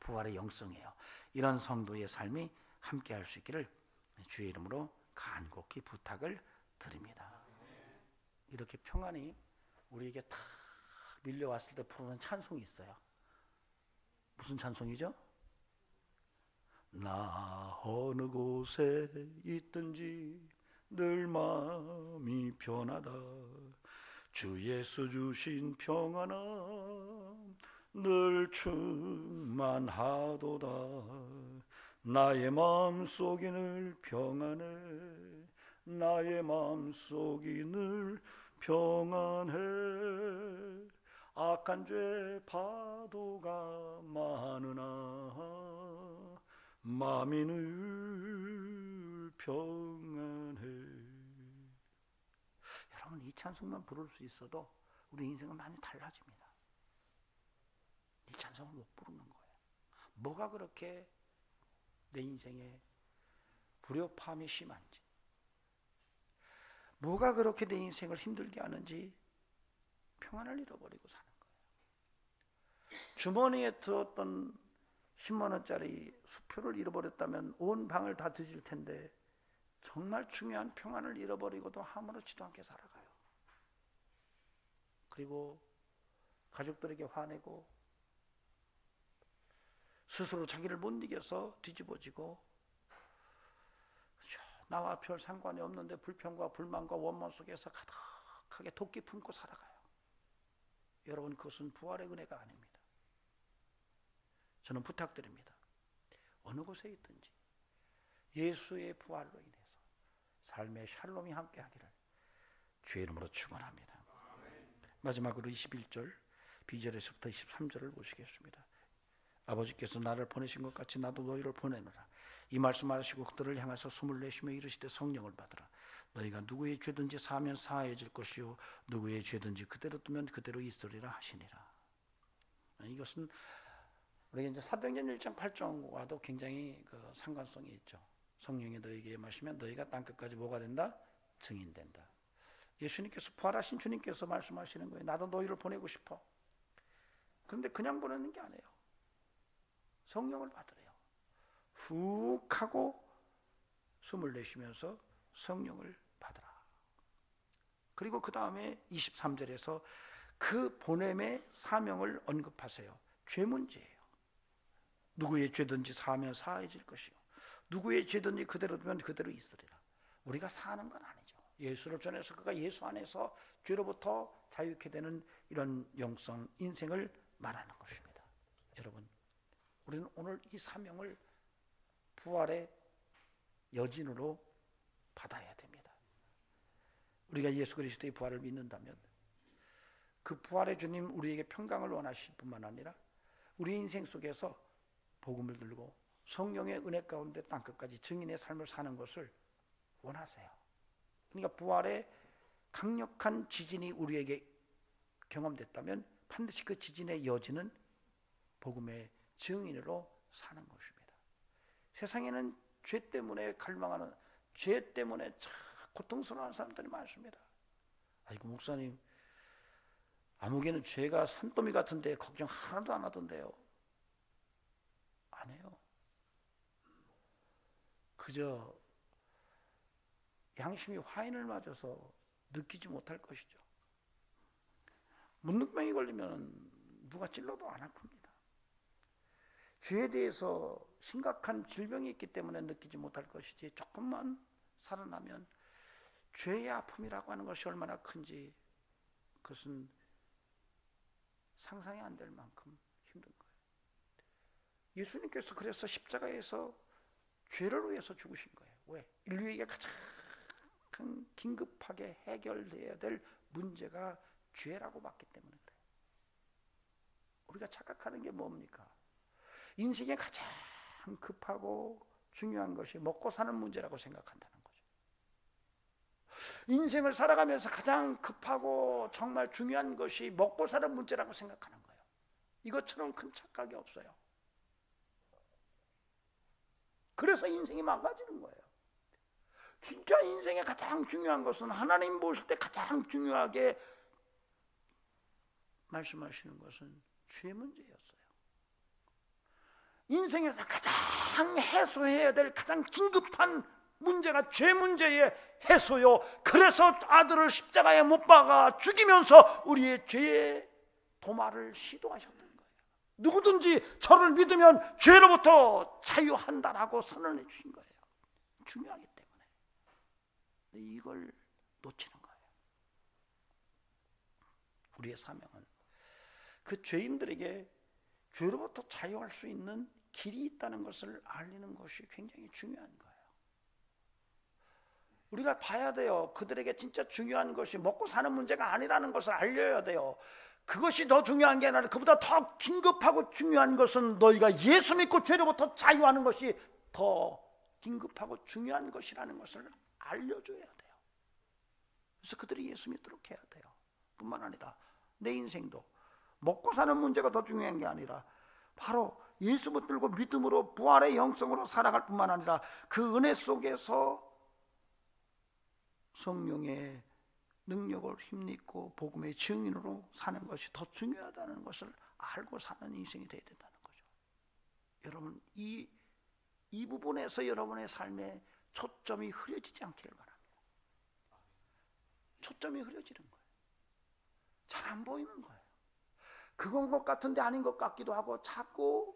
부활의 영성이에요. 이런 성도의 삶이 함께 할 수 있기를 주의 이름으로 간곡히 부탁을 드립니다. 이렇게 평안이 우리에게 다 밀려왔을 때 부르는 찬송이 있어요. 무슨 찬송이죠? 나 어느 곳에 있든지 늘 마음이 편하다. 주 예수 주신 평안함 늘 충만하도다. 나의 마음속이 늘 평안해. 나의 마음속이 늘 평안해. 악한 죄 파도가 많으나 마음이 늘 평안해. 여러분, 이 찬송만 부를 수 있어도 우리 인생은 많이 달라집니다. 이 찬송을 못 부르는 거예요. 뭐가 그렇게 내 인생에 불협화음이 심한지, 뭐가 그렇게 내 인생을 힘들게 하는지 평안을 잃어버리고 사는 거예요. 주머니에 들었던 10만 원짜리 수표를 잃어버렸다면 온 방을 다 뒤질 텐데 정말 중요한 평안을 잃어버리고도 아무렇지도 않게 살아가요. 그리고 가족들에게 화내고 스스로 자기를 못 이겨서 뒤집어지고 나와 별 상관이 없는데 불평과 불만과 원망 속에서 가득하게 도끼 품고 살아가요. 여러분, 그것은 부활의 은혜가 아닙니다. 저는 부탁드립니다. 어느 곳에 있든지 예수의 부활로 인해서 삶의 샬롬이 함께하기를 주의 이름으로 축원합니다. 마지막으로 21절 B절에서부터 23절을 보시겠습니다. 아버지께서 나를 보내신 것 같이 나도 너희를 보내노라. 이 말씀하시고 그들을 향해서 숨을 내쉬며 이르시되 성령을 받으라. 너희가 누구의 죄든지 사하면 사해질 것이요 누구의 죄든지 그대로 두면 그대로 있으리라 하시니라. 이것은 우리가 이제 사도행전 1장 8절과도 굉장히 상관성이 있죠. 성령이 너희에게 임하시면 너희가 땅끝까지 뭐가 된다? 증인된다. 예수님께서, 부활하신 주님께서 말씀하시는 거예요. 나도 너희를 보내고 싶어. 그런데 그냥 보내는 게 아니에요. 성령을 받으래요. 훅 하고 숨을 내쉬면서 성령을 받으라. 그리고 그 다음에 23절에서 그 보냄의 사명을 언급하세요. 죄 문제예요. 누구의 죄든지 사하면 사해질 것이요 누구의 죄든지 그대로 두면 그대로 있으리라. 우리가 사는 건 아니죠. 예수를 전해서 그가 예수 안에서 죄로부터 자유케 되는 이런 영성, 인생을 말하는 것입니다. 여러분, 우리는 오늘 이 사명을 부활의 여진으로 받아야 됩니다. 우리가 예수 그리스도의 부활을 믿는다면 그 부활의 주님 우리에게 평강을 원하실 뿐만 아니라 우리 인생 속에서 복음을 들고 성령의 은혜 가운데 땅끝까지 증인의 삶을 사는 것을 원하세요. 그러니까 부활의 강력한 지진이 우리에게 경험됐다면 반드시 그 지진의 여지는 복음의 증인으로 사는 것입니다. 세상에는 죄 때문에 갈망하는, 죄 때문에 참 고통스러운 사람들이 많습니다. 아이고 목사님, 아무개는 죄가 산더미 같은데 걱정 하나도 안 하던데요. 안 해요. 그저 양심이 화인을 맞아서 느끼지 못할 것이죠. 문둥병이 걸리면 누가 찔러도 안 아픕니다. 죄에 대해서 심각한 질병이 있기 때문에 느끼지 못할 것이지, 조금만 살아나면 죄의 아픔이라고 하는 것이 얼마나 큰지 그것은 상상이 안 될 만큼 힘든 거예요. 예수님께서 그래서 십자가에서 죄를 위해서 죽으신 거예요. 왜? 인류에게 가장 긴급하게 해결돼야 될 문제가 죄라고 봤기 때문에 그래요. 우리가 착각하는 게 뭡니까? 인생에 가장 급하고 중요한 것이 먹고 사는 문제라고 생각한다는 거죠. 인생을 살아가면서 가장 급하고 정말 중요한 것이 먹고 사는 문제라고 생각하는 거예요. 이것처럼 큰 착각이 없어요. 그래서 인생이 망가지는 거예요. 진짜 인생에 가장 중요한 것은 하나님 보실 때 가장 중요하게 말씀하시는 것은 죄 문제였어요. 인생에서 가장 해소해야 될 가장 긴급한 문제가 죄 문제의 해소요. 그래서 아들을 십자가에 못 박아 죽이면서 우리의 죄의 도말을 시도하셨던 거예요. 누구든지 저를 믿으면 죄로부터 자유한다라고 선언해 주신 거예요. 중요하기 때문에 이걸 놓치는 거예요. 우리의 사명은 그 죄인들에게 죄로부터 자유할 수 있는 길이 있다는 것을 알리는 것이 굉장히 중요한 거예요. 우리가 봐야 돼요. 그들에게 진짜 중요한 것이 먹고 사는 문제가 아니라는 것을 알려야 돼요. 그것이 더 중요한 게 아니라 그보다 더 긴급하고 중요한 것은 너희가 예수 믿고 죄로부터 자유하는 것이 더 긴급하고 중요한 것이라는 것을 알려줘야 돼요. 그래서 그들이 예수 믿도록 해야 돼요. 뿐만 아니라 내 인생도 먹고 사는 문제가 더 중요한 게 아니라 바로 예수 붙들고 믿음으로 부활의 영성으로 살아갈 뿐만 아니라 그 은혜 속에서 성령의 능력을 힘입고 복음의 증인으로 사는 것이 더 중요하다는 것을 알고 사는 인생이 되어야 된다는 거죠. 여러분, 이 부분에서 여러분의 삶에 초점이 흐려지지 않기를 바랍니다. 초점이 흐려지는 거예요. 잘 안 보이는 거예요. 그건 것 같은데 아닌 것 같기도 하고 자꾸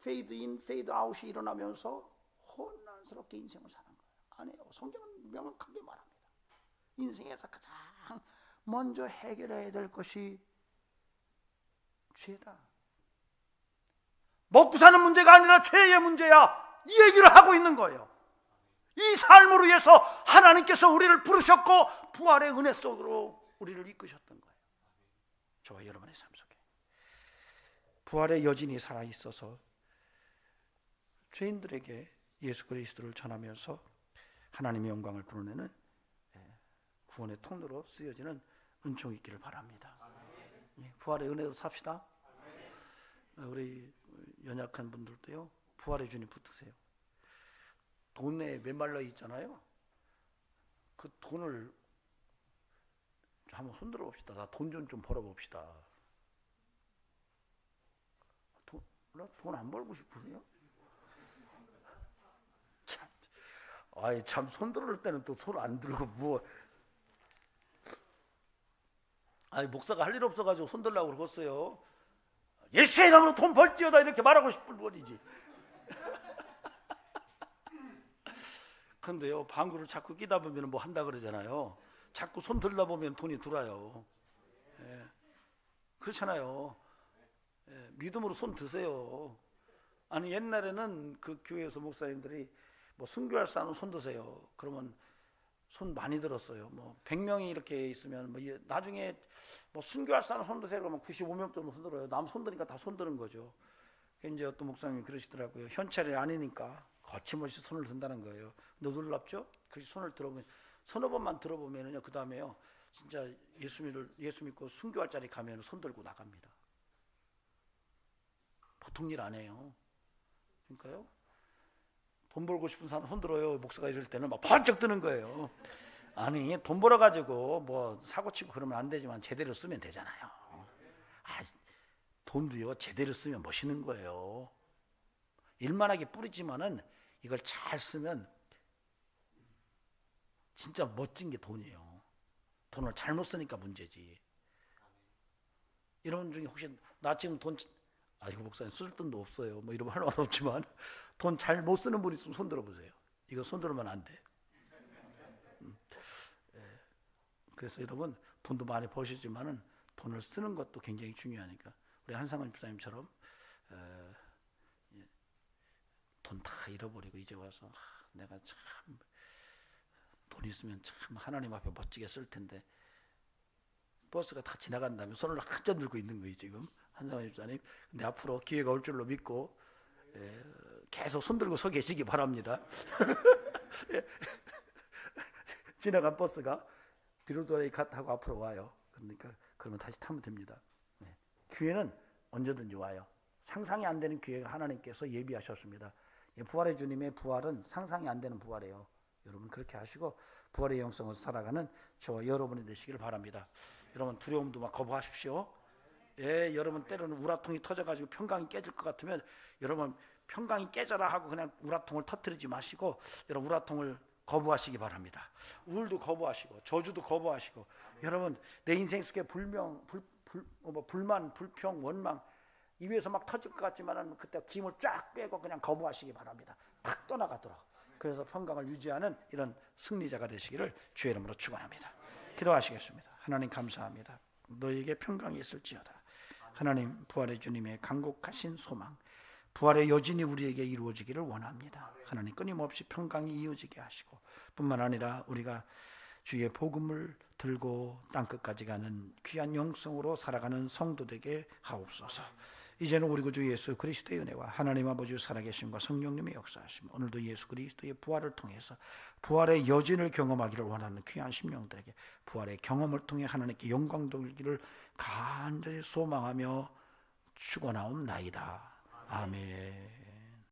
페이드 인, 페이드 아웃이 일어나면서 혼란스럽게 인생을 사는 거예요. 아니에요. 성경은 명확하게 말합니다. 인생에서 가장 먼저 해결해야 될 것이 죄다. 먹고 사는 문제가 아니라 죄의 문제야. 이 얘기를 하고 있는 거예요. 이 삶을 위해서 하나님께서 우리를 부르셨고 부활의 은혜 속으로 우리를 이끄셨던 거예요. 저와 여러분의 삶 속에 부활의 여진이 살아있어서 죄인들에게 예수 그리스도를 전하면서 하나님의 영광을 드러내는 구원의 통로로 쓰여지는 은총이 있기를 바랍니다. 부활의 은혜로 삽시다. 우리 연약한 분들도요, 부활의 주님 붙으세요. 돈에 메말라 있잖아요. 그 돈을 한번 손들어 봅시다. 나 돈 좀 벌어 봅시다. 돈 안 벌고 싶으세요? 참 손들을 때는 또 손 안 들고 뭐. 목사가 할 일 없어가지고 손들라고 그러겠어요. 예수의 이름으로 돈 벌지어다 이렇게 말하고 싶을 뿐이지. 근데요, 방구를 자꾸 끼다 보면 뭐 한다 그러잖아요. 자꾸 손 들다 보면 돈이 들어요. 그렇잖아요. 믿음으로 손 드세요. 아니, 옛날에는 그 교회에서 목사님들이 뭐 순교할 사람은 손 드세요. 그러면 손 많이 들었어요. 뭐 100명이 이렇게 있으면 뭐 나중에 뭐 순교할 사람 손 드세요 그러면 95명 정도 손 들어요. 남 손 드니까 다 손 드는 거죠. 이제 어떤 목사님이 그러시더라고요. 현찰이 아니니까 거침없이 손을 든다는 거예요. 근데 놀랍죠? 그래서 손을 들어보면 서너 번만 들어보면은요, 그 다음에요, 진짜 예수 믿고 순교할 자리 가면 손 들고 나갑니다. 보통 일 안 해요. 그러니까요, 돈 벌고 싶은 사람 손 들어요. 목사가 이럴 때는 막 번쩍 드는 거예요. 아니, 돈 벌어가지고 뭐 사고치고 그러면 안 되지만 제대로 쓰면 되잖아요. 돈도요, 제대로 쓰면 멋있는 거예요. 일만하게 뿌리지만은 이걸 잘 쓰면 진짜 멋진 게 돈이에요. 돈을 잘못 쓰니까 문제지. 이런 중에 혹시 나 지금 돈, 이거 목사님 쓸 돈도 없어요, 뭐 이러면 할 말 없지만 돈 잘 못 쓰는 분 있으면 손 들어보세요. 이거 손 들으면 안 돼. 그래서 여러분, 돈도 많이 버시지만은 돈을 쓰는 것도 굉장히 중요하니까 우리 한상원 집사님처럼 돈 다 잃어버리고 이제 와서 내가 참 돈 있으면 참 하나님 앞에 멋지게 쓸 텐데 버스가 다 지나간 다음에 손을 한참 들고 있는 거예요 지금 한상원 집사님. 근데 앞으로 기회가 올 줄로 믿고 계속 손 들고 서 계시기 바랍니다. 지나간 버스가 뒤로 돌아가고 앞으로 와요. 그러니까 그러면 다시 타면 됩니다. 기회는 언제든지 와요. 상상이 안 되는 기회가 하나님께서 예비하셨습니다. 부활의 주님의 부활은 상상이 안 되는 부활이에요. 여러분 그렇게 하시고 부활의 영성을 살아가는 저와 여러분이 되시길 바랍니다. 여러분 두려움도 막 거부하십시오. 여러분 때로는 우라통이 터져가지고 평강이 깨질 것 같으면 여러분 평강이 깨져라 하고 그냥 우라통을 터뜨리지 마시고 여러분 우라통을 거부하시기 바랍니다. 우울도 거부하시고 저주도 거부하시고 여러분 내 인생 속에 불만, 불평, 원망 이 위에서 막 터질 것 같지만은 그때 김을 쫙 빼고 그냥 거부하시기 바랍니다. 탁 떠나가도록. 그래서 평강을 유지하는 이런 승리자가 되시기를 주의 이름으로 축원합니다. 기도하시겠습니다. 하나님 감사합니다. 너에게 평강이 있을지어다. 하나님 부활의 주님의 간곡하신 소망 부활의 여진이 우리에게 이루어지기를 원합니다. 하나님 끊임없이 평강이 이어지게 하시고 뿐만 아니라 우리가 주의 복음을 들고 땅끝까지 가는 귀한 영성으로 살아가는 성도되게 하옵소서. 이제는 우리 구주 예수 그리스도의 은혜와 하나님 아버지 살아계심과 성령님의 역사하심 오늘도 예수 그리스도의 부활을 통해서 부활의 여진을 경험하기를 원하는 귀한 심령들에게 부활의 경험을 통해 하나님께 영광 돌리기를 간절히 소망하며 축원하옵나이다. 아멘.